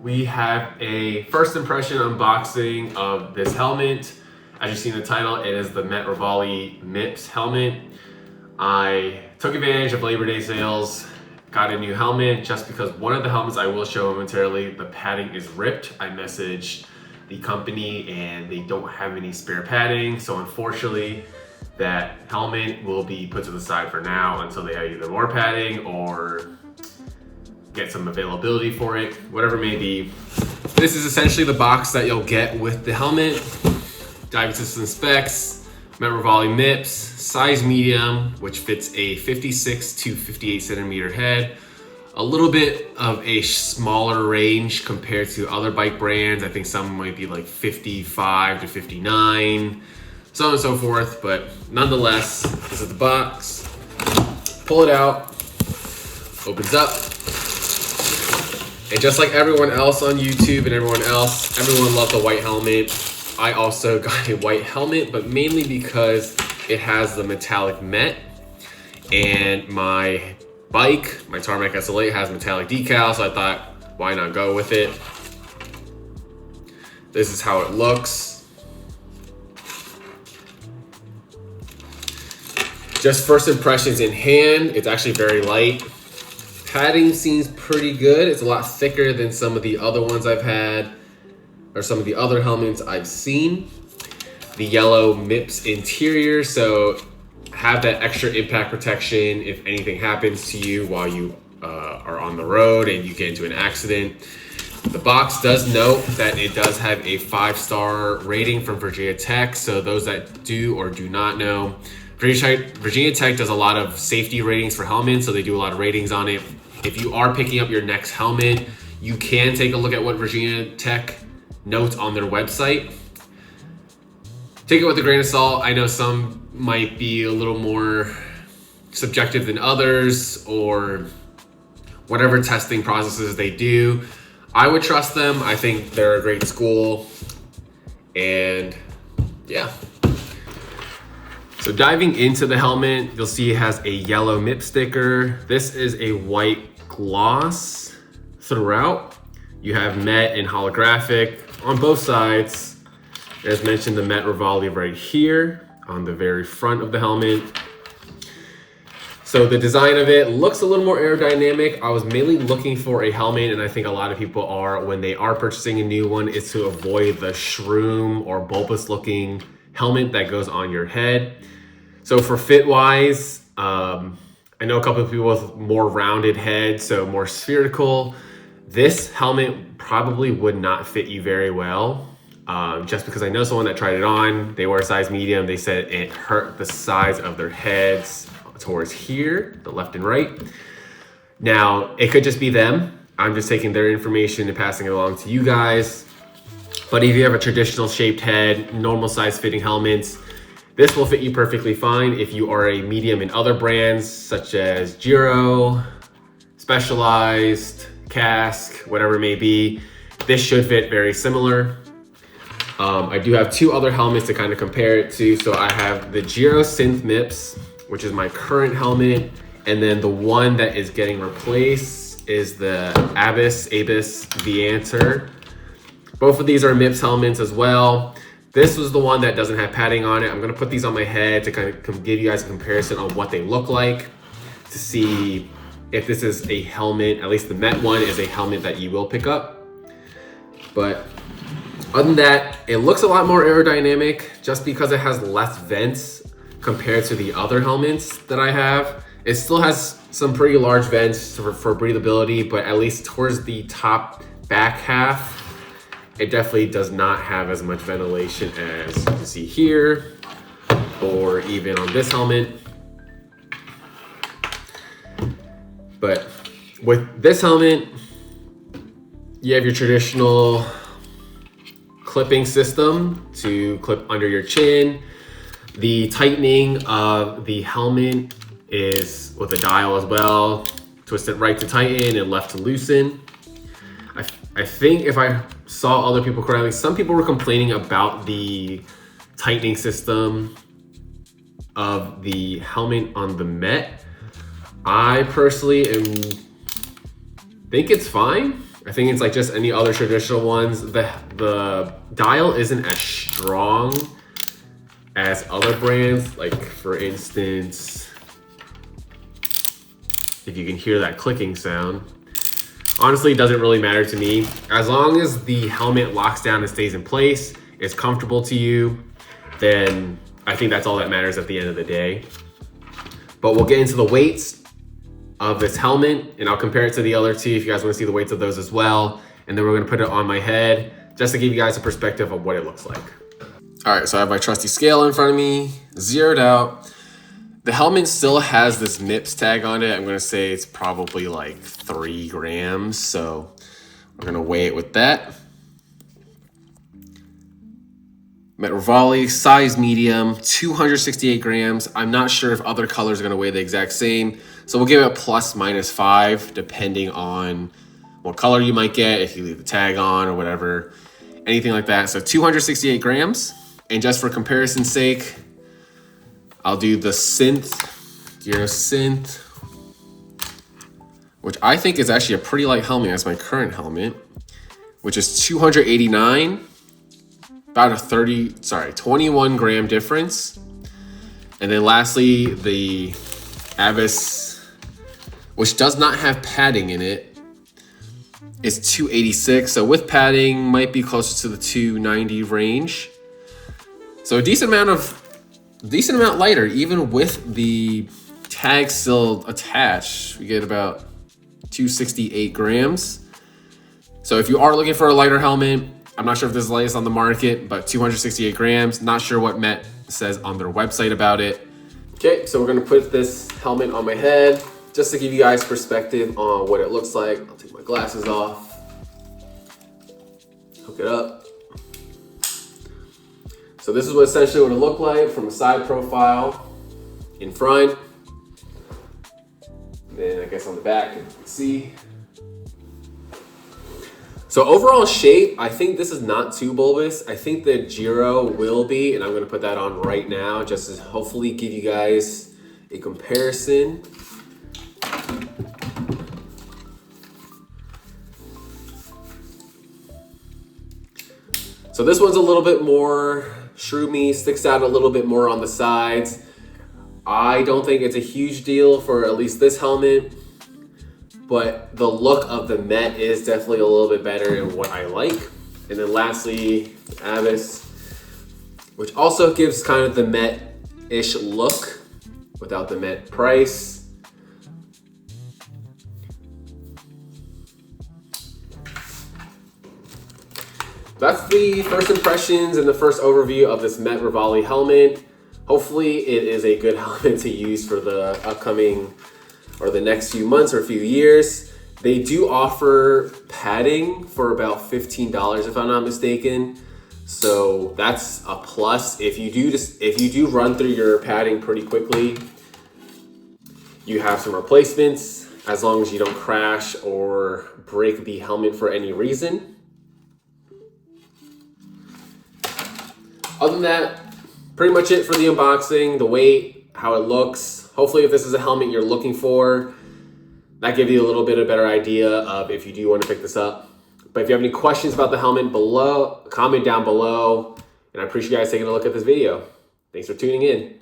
we have a first impression unboxing of this helmet. As you see in the title, it is the MET Rivale MIPS helmet. I took advantage of Labor Day sales, got a new helmet just because one of the helmets I will show momentarily, the padding is ripped. I messaged the company and they don't have any spare padding, so unfortunately that helmet will be put to the side for now until they have either more padding or get some availability for it, whatever it may be. This is essentially the box that you'll get with the helmet. Diving system specs, MET Rivale MIPS, size medium, which fits a 56 to 58 centimeter head. A little bit of a smaller range compared to other bike brands. I think some might be like 55 to 59, so on and so forth, but nonetheless, this is the box. Pull it out, opens up. And just like everyone else on YouTube and everyone loved the white helmet. I also got a white helmet, but mainly because it has the metallic MET, and my bike, my Tarmac SLA, has metallic decals, so I thought, why not go with it? This is how it looks. Just first impressions in hand, it's actually very light. Padding seems pretty good. It's a lot thicker than some of the other ones I've had, or some of the other helmets I've seen. The yellow MIPS interior, so have that extra impact protection if anything happens to you while you are on the road and you get into an accident. The box does note that it does have a 5-star rating from Virginia Tech, so those that do or do not know, Virginia Tech does a lot of safety ratings for helmets, so they do a lot of ratings on it. If you are picking up your next helmet, you can take a look at what Virginia Tech notes on their website. Take it with a grain of salt. I know some might be a little more subjective than others, or whatever testing processes they do. I would trust them. I think they're a great school, and yeah. So diving into the helmet, you'll see it has a yellow MIP sticker. This is a white gloss throughout. You have MET and holographic on both sides. As mentioned, the MET Rivale right here on the very front of the helmet. So the design of it looks a little more aerodynamic. I was mainly looking for a helmet, and I think a lot of people are when they are purchasing a new one, is to avoid the shroom or bulbous looking helmet that goes on your head. So for fit wise, I know a couple of people with more rounded heads, so more spherical. This helmet probably would not fit you very well. Just because I know someone that tried it on, they were a size medium. They said it hurt the size of their heads towards here, the left and right. Now, it could just be them. I'm just taking their information and passing it along to you guys. But if you have a traditional shaped head, normal size fitting helmets, this will fit you perfectly fine. If you are a medium in other brands such as Giro, Specialized, Cask, whatever it may be, this should fit very similar. I do have two other helmets to kind of compare it to. So I have the Giro Synth MIPS, which is my current helmet, and then the one that is getting replaced is the Abus Viantor. Both of these are MIPS helmets as well. This was the one that doesn't have padding on it. I'm gonna put these on my head to kind of give you guys a comparison on what they look like, to see if this is a helmet, at least the MET one is a helmet that you will pick up. But other than that, it looks a lot more aerodynamic just because it has less vents compared to the other helmets that I have. It still has some pretty large vents for breathability, but at least towards the top back half, it definitely does not have as much ventilation as you can see here, or even on this helmet. But with this helmet, you have your traditional clipping system to clip under your chin. The tightening of the helmet is with a dial as well. Twist it right to tighten and left to loosen. I think if I saw other people correctly, some people were complaining about the tightening system of the helmet on the MET. I personally think it's fine. I think it's like just any other traditional ones. The dial isn't as strong as other brands. Like for instance, if you can hear that clicking sound, honestly, it doesn't really matter to me. As long as the helmet locks down and stays in place, it's comfortable to you, then I think that's all that matters at the end of the day. But we'll get into the weights of this helmet, and I'll compare it to the other two if you guys want to see the weights of those as well. And then we're going to put it on my head just to give you guys a perspective of what it looks like. All right, so I have my trusty scale in front of me, zeroed out. The helmet still has this MIPS tag on it. I'm going to say it's probably like 3 grams. So we're going to weigh it with that. MET Rivale, size medium, 268 grams. I'm not sure if other colors are going to weigh the exact same. So we'll give it ±5, depending on what color you might get, if you leave the tag on or whatever, anything like that. So 268 grams. And just for comparison's sake, I'll do the Gyro Synth, which I think is actually a pretty light helmet as my current helmet, which is 289. About a 21 gram difference. And then lastly, the Avis, which does not have padding in it, is 286. So with padding, might be closer to the 290 range. So a decent amount lighter, even with the tag still attached. We get about 268 grams. So if you are looking for a lighter helmet, I'm not sure if this is the latest on the market, but 268 grams. Not sure what MET says on their website about it. Okay, so we're gonna put this helmet on my head just to give you guys perspective on what it looks like. I'll take my glasses off, hook it up. So this is what essentially what it looked like from a side profile in front. And then I guess on the back, you can see. So overall shape, I think this is not too bulbous. I think the Gyro will be, and I'm gonna put that on right now just to hopefully give you guys a comparison. So this one's a little bit more shroomy, sticks out a little bit more on the sides. I don't think it's a huge deal for at least this helmet, but the look of the MET is definitely a little bit better in what I like. And then lastly, Avis, which also gives kind of the MET-ish look without the MET price. That's the first impressions and the first overview of this MET Rivale helmet. Hopefully it is a good helmet to use for the upcoming or the next few months or few years. They do offer padding for about $15 if I'm not mistaken. So that's a plus. If you do run through your padding pretty quickly, you have some replacements as long as you don't crash or break the helmet for any reason. Other than that, pretty much it for the unboxing, the weight, how it looks. Hopefully if this is a helmet you're looking for, that gives you a little bit of better idea of if you do want to pick this up. But if you have any questions about the helmet below, comment down below. And I appreciate you guys taking a look at this video. Thanks for tuning in.